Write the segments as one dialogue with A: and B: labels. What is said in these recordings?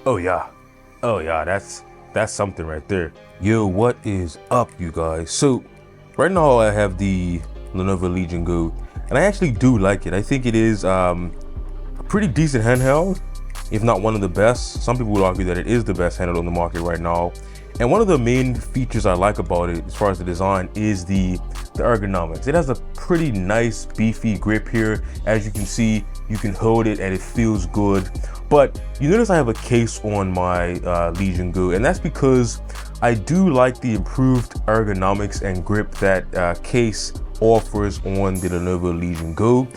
A: Oh yeah. Oh yeah, that's something right there. Yo, what is up, you guys? So right now I have the Lenovo Legion Go, and I actually do like it. I think it is a pretty decent handheld, if not one of the best. Some people would argue that it is the best handheld on the market right now. And one of the main features I like about it, as far as the design, is the ergonomics. It has a pretty nice beefy grip here. As you can see, you can hold it and it feels good. But you notice I have a case on my Legion Go, and that's because I do like the improved ergonomics and grip that case offers on the Lenovo Legion Go.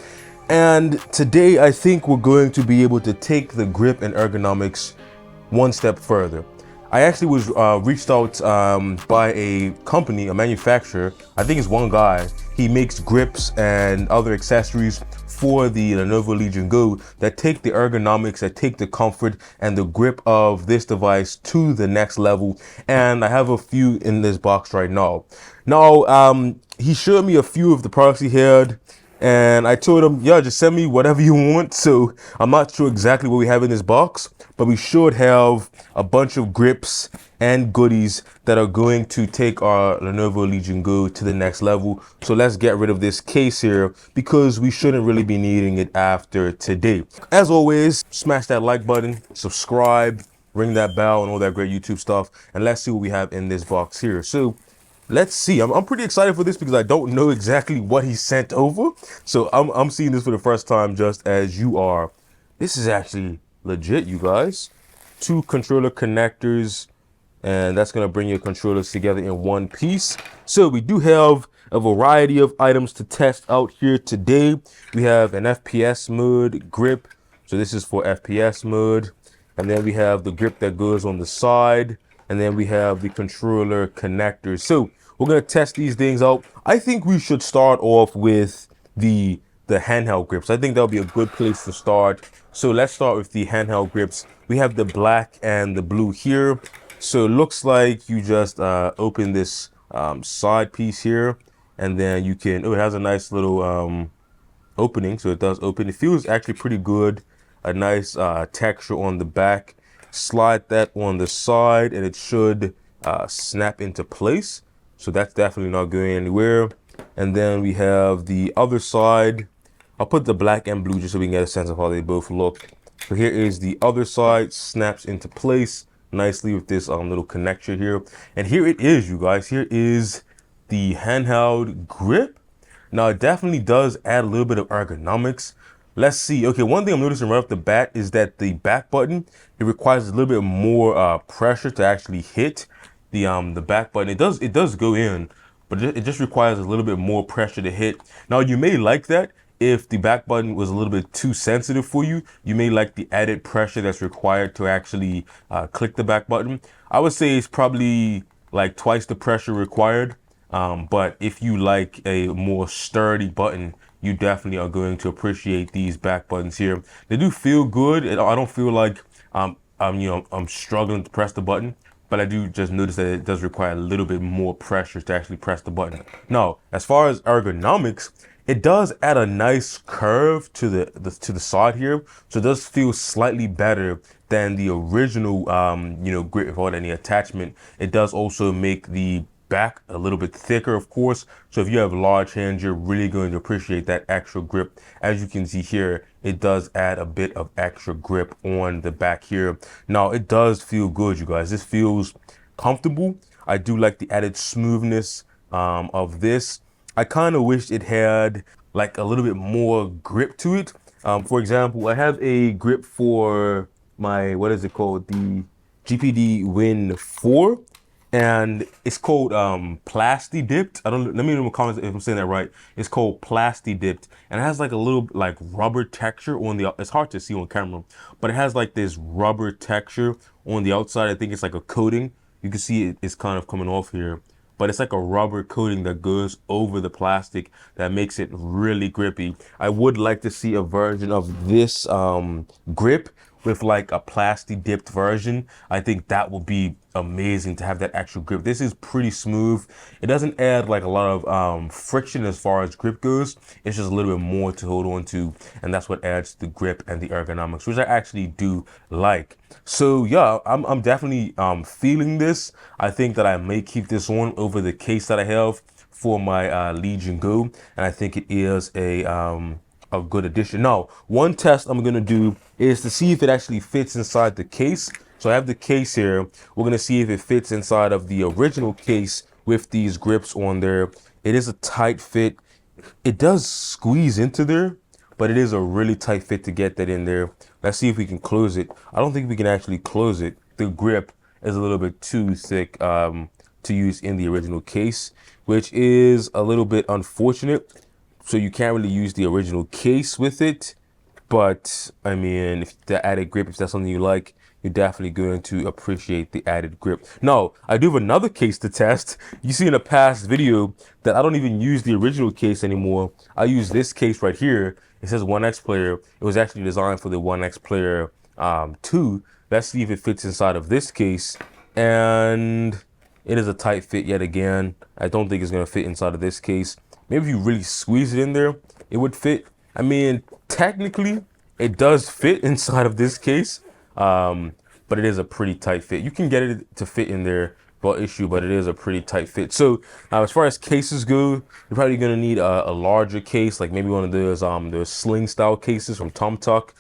A: And today I think we're going to be able to take the grip and ergonomics one step further. I actually was reached out by a company, a manufacturer. I think it's one guy. He makes grips and other accessories for the Lenovo Legion Go that take the ergonomics, that take the comfort and the grip of this device to the next level. And I have a few in this box right now. Now, he showed me a few of the products he had, and I told him, yeah, just send me whatever you want. So I'm not sure exactly what we have in this box, but we should have a bunch of grips and goodies that are going to take our Lenovo Legion Go to the next level. So let's get rid of this case here because we shouldn't really be needing it after today. As always, smash that like button, subscribe, ring that bell and all that great YouTube stuff. And let's see what we have in this box here. So let's see. I'm pretty excited for this because I don't know exactly what he sent over. So I'm seeing this for the first time, just as you are. This is actually legit, you guys. Two controller connectors, and that's going to bring your controllers together in one piece. So we do have a variety of items to test out here today. We have an FPS mode grip. So this is for FPS mode. And then we have the grip that goes on the side. And then we have the controller connectors. So we're going to test these things out. I think we should start off with the handheld grips. I think that'll be a good place to start. So let's start with the handheld grips. We have the black and the blue here. So it looks like you just open this side piece here, and then you can, oh, it has a nice little opening. So it does open. It feels actually pretty good. A nice texture on the back. Slide that on the side and it should snap into place. So that's definitely not going anywhere. And then we have the other side. I'll put the black and blue just so we can get a sense of how they both look. So here is the other side, snaps into place nicely with this little connector here. And here it is, you guys. Here is the handheld grip. Now it definitely does add a little bit of ergonomics. Let's see. Okay, one thing I'm noticing right off the bat is that the back button, it requires a little bit more pressure to actually hit the back button. It does go in, but it just requires a little bit more pressure to hit. Now you may like that if the back button was a little bit too sensitive for you. You may like the added pressure that's required to actually click the back button. I would say it's probably like twice the pressure required. But if you like a more sturdy button, you definitely are going to appreciate these back buttons here. They do feel good. I don't feel like I'm struggling to press the button, but I do just notice that it does require a little bit more pressure to actually press the button. Now, as far as ergonomics, it does add a nice curve to the side here, so it does feel slightly better than the original grip without any attachment. It does also make the back a little bit thicker, of course. So if you have large hands, you're really going to appreciate that extra grip. As you can see here, it does add a bit of extra grip on the back here. Now it does feel good, you guys. This feels comfortable. I do like the added smoothness of this. I kind of wish it had like a little bit more grip to it. For example, I have a grip for my, what is it called? The GPD Win 4. And it's called Plasti Dipped. I don't. Let me know in the comments if I'm saying that right. It's called Plasti Dipped, and it has like a little like rubber texture on the. It's hard to see on camera, but it has like this rubber texture on the outside. I think it's like a coating. You can see it's kind of coming off here, but it's like a rubber coating that goes over the plastic that makes it really grippy. I would like to see a version of this grip with like a plastic dipped version, I think that would be amazing to have that actual grip. This is pretty smooth. It doesn't add like a lot of friction as far as grip goes. It's just a little bit more to hold on to, and that's what adds to the grip and the ergonomics, which I actually do like. So yeah, I'm definitely feeling this. I think that I may keep this on over the case that I have for my Legion Go, and I think it is a good addition. Now, one test I'm gonna do is to see if it actually fits inside the case. So I have the case here. We're gonna see if it fits inside of the original case with these grips on there. It is a tight fit. It does squeeze into there, but it is a really tight fit to get that in there. Let's see if we can close it. I don't think we can actually close it. The grip is a little bit too thick to use in the original case, which is a little bit unfortunate. So you can't really use the original case with it. But I mean, if the added grip, if that's something you like, you're definitely going to appreciate the added grip. Now, I do have another case to test. You see in a past video that I don't even use the original case anymore. I use this case right here. It says 1X Player. It was actually designed for the 1X Player 2. Let's see if it fits inside of this case. And it is a tight fit yet again. I don't think it's going to fit inside of this case. Maybe if you really squeeze it in there, it would fit. I mean, technically, it does fit inside of this case, but it is a pretty tight fit. You can get it to fit in there without issue, but it is a pretty tight fit. So as far as cases go, you're probably going to need a larger case, like maybe one of those sling style cases from TomTuck.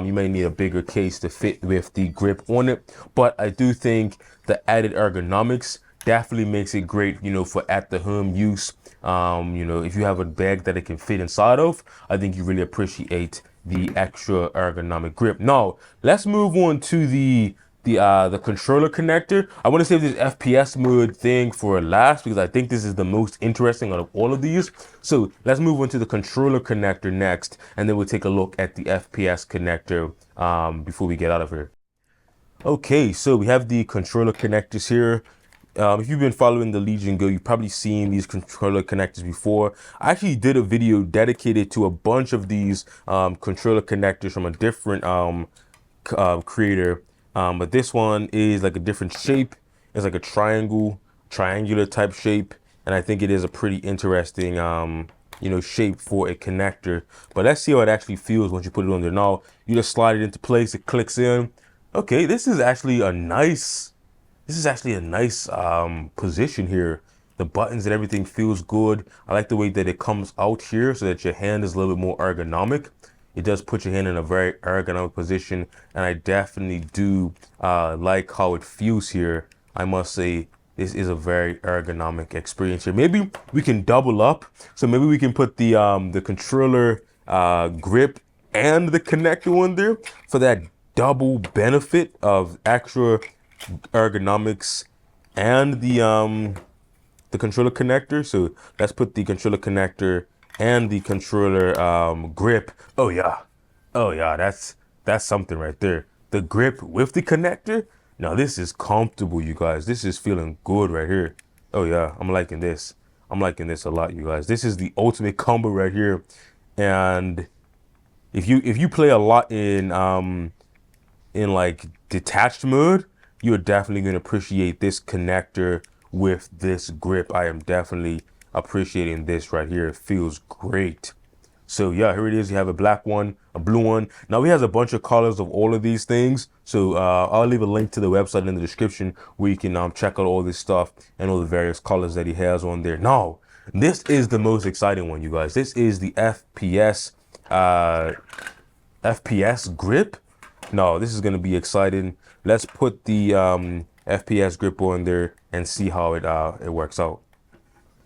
A: You may need a bigger case to fit with the grip on it, but I do think the added ergonomics definitely makes it great, you know, for at the home use. You know, if you have a bag that it can fit inside of, I think you really appreciate the extra ergonomic grip. Now, let's move on to the controller connector. I want to save this FPS mode thing for last because I think this is the most interesting out of all of these. So let's move on to the controller connector next, and then we'll take a look at the FPS connector before we get out of here. Okay, so we have the controller connectors here. If you've been following the Legion Go, you've probably seen these controller connectors before. I actually did a video dedicated to a bunch of these controller connectors from a different creator. But this one is like a different shape. It's like a triangular type shape. And I think it is a pretty interesting, you know, shape for a connector. But let's see how it actually feels once you put it on there. Now, you just slide it into place, it clicks in. Okay, this is actually a nice position here. The buttons and everything feels good. I like the way that it comes out here so that your hand is a little bit more ergonomic. It does put your hand in a very ergonomic position, and I definitely do like how it feels here. I must say this is a very ergonomic experience here. Maybe we can double up. So maybe we can put the controller grip and the connector on there for that double benefit of extra ergonomics and the controller connector. So let's put the controller connector and the controller grip. Oh yeah, that's something right there. The grip with the connector. Now this is comfortable, you guys. This is feeling good right here. Oh yeah, I'm liking this. I'm liking this a lot, you guys. This is the ultimate combo right here. And if you play a lot in like detached mode, you're definitely going to appreciate this connector with this grip. I am definitely appreciating this right here. It feels great. So yeah, here it is. You have a black one, a blue one. Now he has a bunch of colors of all of these things. So I'll leave a link to the website in the description where you can check out all this stuff and all the various colors that he has on there. Now, this is the most exciting one, you guys. This is the FPS grip. No, this is going to be exciting. Let's put the FPS grip on there and see how it works out.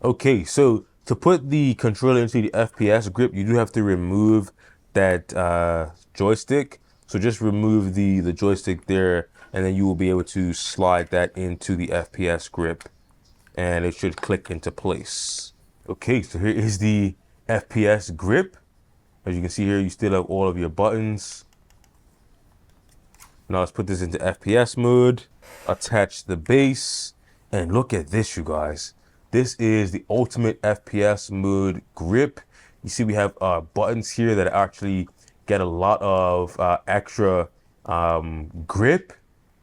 A: Okay, so to put the controller into the FPS grip, you do have to remove that joystick. So just remove the joystick there, and then you will be able to slide that into the FPS grip, and it should click into place. Okay, so here is the FPS grip. As you can see here, you still have all of your buttons. Now let's put this into FPS mode, attach the base, and look at this, you guys. This is the ultimate FPS mode grip. You see we have buttons here that actually get a lot of extra grip,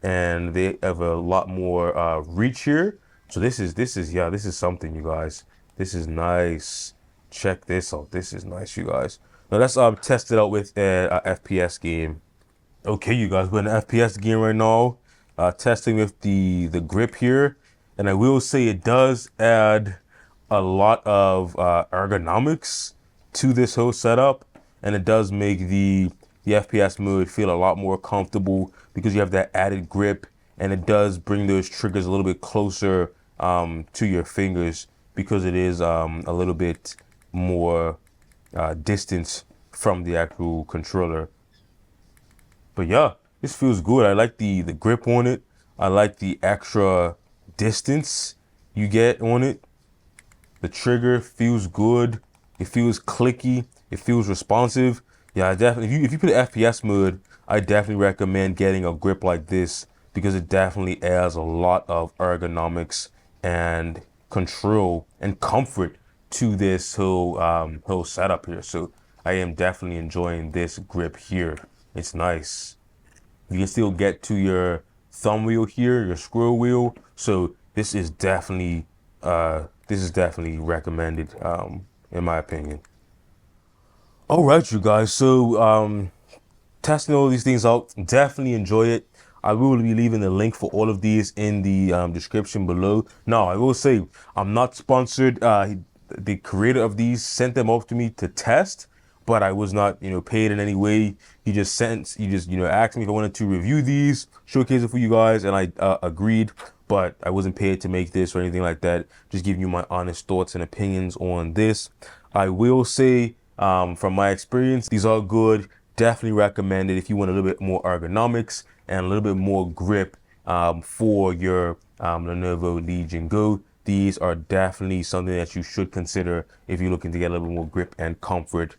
A: and they have a lot more reach here. So this is something, you guys. This is nice. Check this out. This is nice, you guys. Now let's test it out with a FPS game. Okay, you guys, we're in an FPS game right now, testing with the grip here, and I will say it does add a lot of ergonomics to this whole setup, and it does make the FPS mode feel a lot more comfortable because you have that added grip, and it does bring those triggers a little bit closer to your fingers because it is a little bit more distance from the actual controller. But yeah, this feels good. I like the grip on it. I like the extra distance you get on it. The trigger feels good. It feels clicky. It feels responsive. Yeah, I definitely. If you put FPS mode, I definitely recommend getting a grip like this because it definitely adds a lot of ergonomics and control and comfort to this whole setup here. So I am definitely enjoying this grip here. It's nice. You can still get to your thumb wheel here, your scroll wheel. So this is definitely recommended in my opinion. All right, you guys. So testing all these things out, definitely enjoy it. I will be leaving the link for all of these in the description below. Now, I will say I'm not sponsored. The creator of these sent them off to me to test, but I was not, paid in any way. He just asked me if I wanted to review these, showcase it for you guys, and I agreed. But I wasn't paid to make this or anything like that. Just giving you my honest thoughts and opinions on this. I will say, from my experience, these are good. Definitely recommend it if you want a little bit more ergonomics and a little bit more grip for your Lenovo Legion Go. These are definitely something that you should consider if you're looking to get a little bit more grip and comfort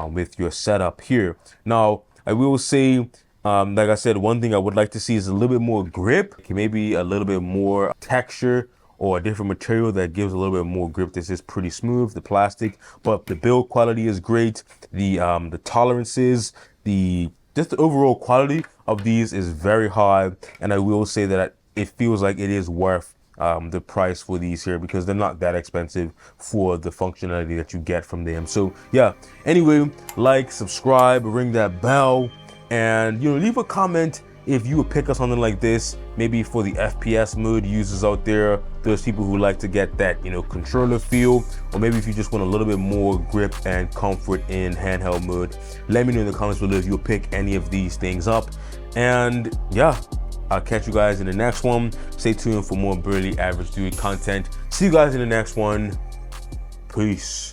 A: with your setup here. Now, I will say, like I said, one thing I would like to see is a little bit more grip, maybe a little bit more texture or a different material that gives a little bit more grip. This is pretty smooth, the plastic, but the build quality is great. The tolerances, just the overall quality of these is very high, and I will say that it feels like it is worth the price for these here because they're not that expensive for the functionality that you get from them. So yeah, anyway, like, subscribe, ring that bell, and leave a comment if you would pick up something like this, maybe for the FPS mode users out there, those people who like to get that controller feel, or maybe if you just want a little bit more grip and comfort in handheld mode. Let me know in the comments below if you'll pick any of these things up. And yeah, I'll catch you guys in the next one. Stay tuned for more Barely Average Dude content. See you guys in the next one. Peace.